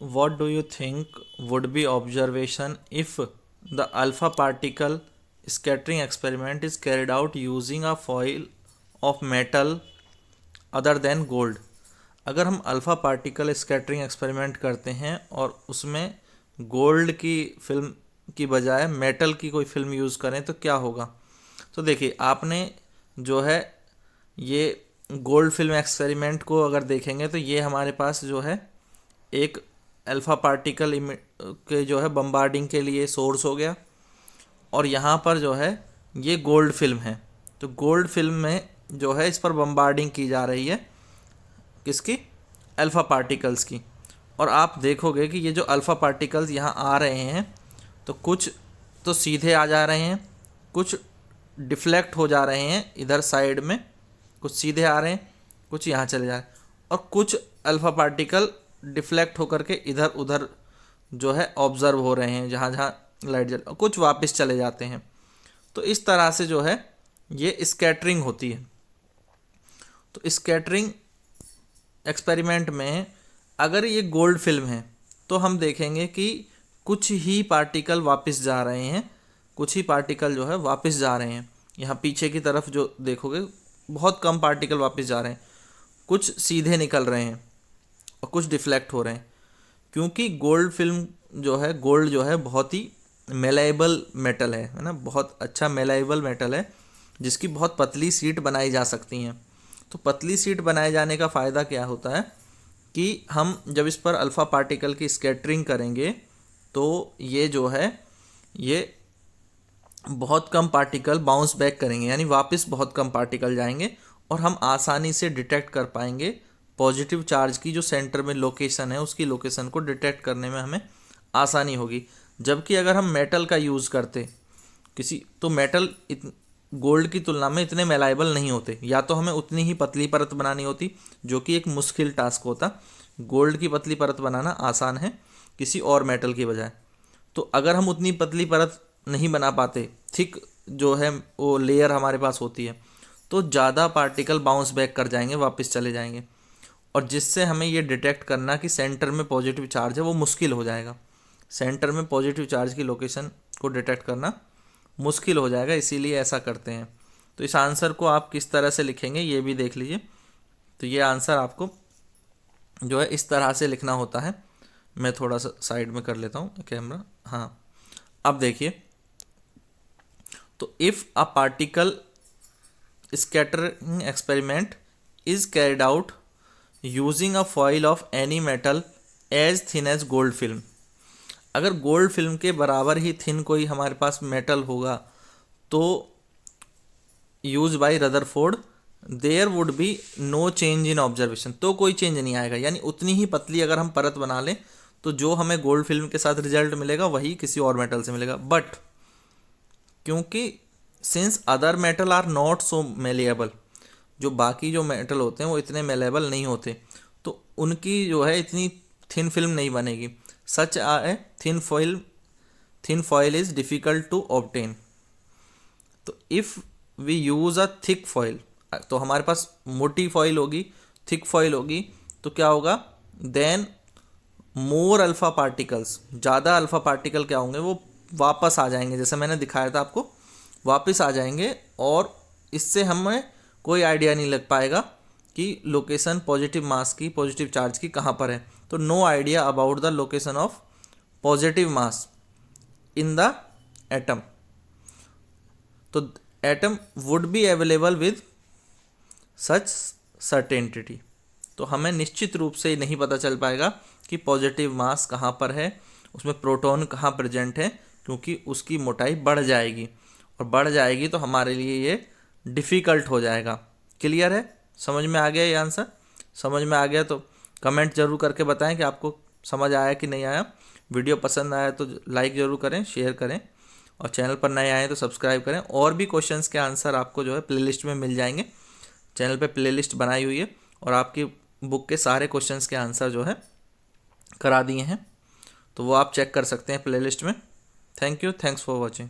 what do you think would be observation if the alpha particle scattering experiment is carried out using a foil of metal other than gold? अगर हम alpha particle scattering experiment करते हैं और उसमें gold की film की बजाय metal की कोई फिल्म यूज़ करें तो क्या होगा? तो देखिए, आपने जो है ये गोल्ड फिल्म एक्सपेरिमेंट को अगर देखेंगे तो ये हमारे पास जो है एक अल्फ़ा पार्टिकल के जो है बम्बार्डिंग के लिए सोर्स हो गया, और यहाँ पर जो है ये गोल्ड फिल्म है। तो गोल्ड फिल्म में जो है इस पर बम्बार्डिंग की जा रही है, किसकी? अल्फ़ा पार्टिकल्स की। और आप देखोगे कि ये जो अल्फ़ा पार्टिकल्स यहाँ आ रहे हैं तो कुछ तो सीधे आ जा रहे हैं, कुछ डिफ्लेक्ट हो जा रहे हैं इधर साइड में, कुछ सीधे आ रहे हैं, कुछ यहाँ चले जा रहे हैं, और कुछ अल्फ़ा पार्टिकल डिफ्लेक्ट होकर के इधर उधर जो है ऑब्ज़र्व हो रहे हैं, जहाँ जहाँ लाइट जल, कुछ वापस चले जाते हैं। तो इस तरह से जो है ये स्कैटरिंग होती है। तो स्कैटरिंग एक्सपेरिमेंट में अगर ये गोल्ड फिल्म है तो हम देखेंगे कि कुछ ही पार्टिकल वापस जा रहे हैं, कुछ ही पार्टिकल जो है वापस जा रहे हैं। यहाँ पीछे की तरफ जो देखोगे बहुत कम पार्टिकल वापस जा रहे हैं, कुछ सीधे निकल रहे हैं और कुछ डिफ्लेक्ट हो रहे हैं। क्योंकि गोल्ड फिल्म जो है, गोल्ड जो है बहुत ही मेलाइबल मेटल है ना, बहुत अच्छा मेलाइबल मेटल है जिसकी बहुत पतली सीट बनाई जा सकती हैं। तो पतली सीट बनाए जाने का फ़ायदा क्या होता है कि हम जब इस पर अल्फ़ा पार्टिकल की स्कैटरिंग करेंगे तो ये जो है ये बहुत कम पार्टिकल बाउंस बैक करेंगे, यानी वापस बहुत कम पार्टिकल जाएंगे, और हम आसानी से डिटेक्ट कर पाएंगे पॉजिटिव चार्ज की जो सेंटर में लोकेशन है, उसकी लोकेशन को डिटेक्ट करने में हमें आसानी होगी। जबकि अगर हम मेटल का यूज़ करते किसी, तो मेटल गोल्ड की तुलना में इतने मेलाइबल नहीं होते, या तो हमें उतनी ही पतली परत बनानी होती जो कि एक मुश्किल टास्क होता। गोल्ड की पतली परत बनाना आसान है किसी और मेटल की बजाय। तो अगर हम उतनी पतली परत नहीं बना पाते, थिक जो है वो लेयर हमारे पास होती है, तो ज़्यादा पार्टिकल बाउंस बैक कर जाएंगे, वापस चले जाएंगे, और जिससे हमें ये डिटेक्ट करना कि सेंटर में पॉजिटिव चार्ज है वो मुश्किल हो जाएगा। सेंटर में पॉजिटिव चार्ज की लोकेशन को डिटेक्ट करना मुश्किल हो जाएगा, इसीलिए ऐसा करते हैं। तो इस आंसर को आप किस तरह से लिखेंगे ये भी देख लीजिए। तो ये आंसर आपको जो है इस तरह से लिखना होता है। मैं थोड़ा सा साइड में कर लेता हूँ कैमरा। हाँ, अब देखिए, तो if a particle scattering experiment is carried out using a foil of any metal as thin as gold film, अगर गोल्ड फिल्म के बराबर ही थिन कोई हमारे पास मेटल होगा तो use by Rutherford there would be no change in observation, तो कोई change नहीं आएगा। यानी उतनी ही पतली अगर हम परत बना लें तो जो हमें गोल्ड फिल्म के साथ रिजल्ट मिलेगा वही किसी और मेटल से मिलेगा। बट क्योंकि since other metal are not so malleable, जो बाकी जो मेटल होते हैं वो इतने मेलेबल नहीं होते, तो उनकी जो है इतनी थिन फिल्म नहीं बनेगी। Such a thin foil is difficult to obtain. तो if we use a thick foil, तो हमारे पास मोटी फॉइल होगी, थिक फॉइल होगी, तो क्या होगा? देन मोर अल्फ़ा पार्टिकल्स, ज़्यादा अल्फ़ा पार्टिकल क्या होंगे, वो वापस आ जाएंगे, जैसे मैंने दिखाया था आपको, वापस आ जाएंगे, और इससे हमें कोई आइडिया नहीं लग पाएगा कि लोकेशन पॉजिटिव मास की, पॉजिटिव चार्ज की कहाँ पर है। तो no idea about the location of positive mass in the atom. तो atom would be available with such certainty, तो हमें निश्चित रूप से नहीं पता चल पाएगा कि पॉजिटिव मास कहाँ पर है, उसमें प्रोटॉन कहाँ प्रेजेंट है, क्योंकि उसकी मोटाई बढ़ जाएगी, और बढ़ जाएगी तो हमारे लिए ये डिफ़िकल्ट हो जाएगा। क्लियर है? समझ में आ गया ये आंसर? समझ में आ गया तो कमेंट जरूर करके बताएं कि आपको समझ आया कि नहीं आया। वीडियो पसंद आया तो लाइक ज़रूर करें, शेयर करें, और चैनल पर नए आए तो सब्सक्राइब करें। और भी क्वेश्चंस के आंसर आपको जो है प्लेलिस्ट में मिल जाएंगे। चैनल पे प्लेलिस्ट बनाई हुई है और आपकी बुक के सारे क्वेश्चंस के आंसर जो है करा दिए हैं, तो वो आप चेक कर सकते हैं प्लेलिस्ट में। Thank you, thanks for watching.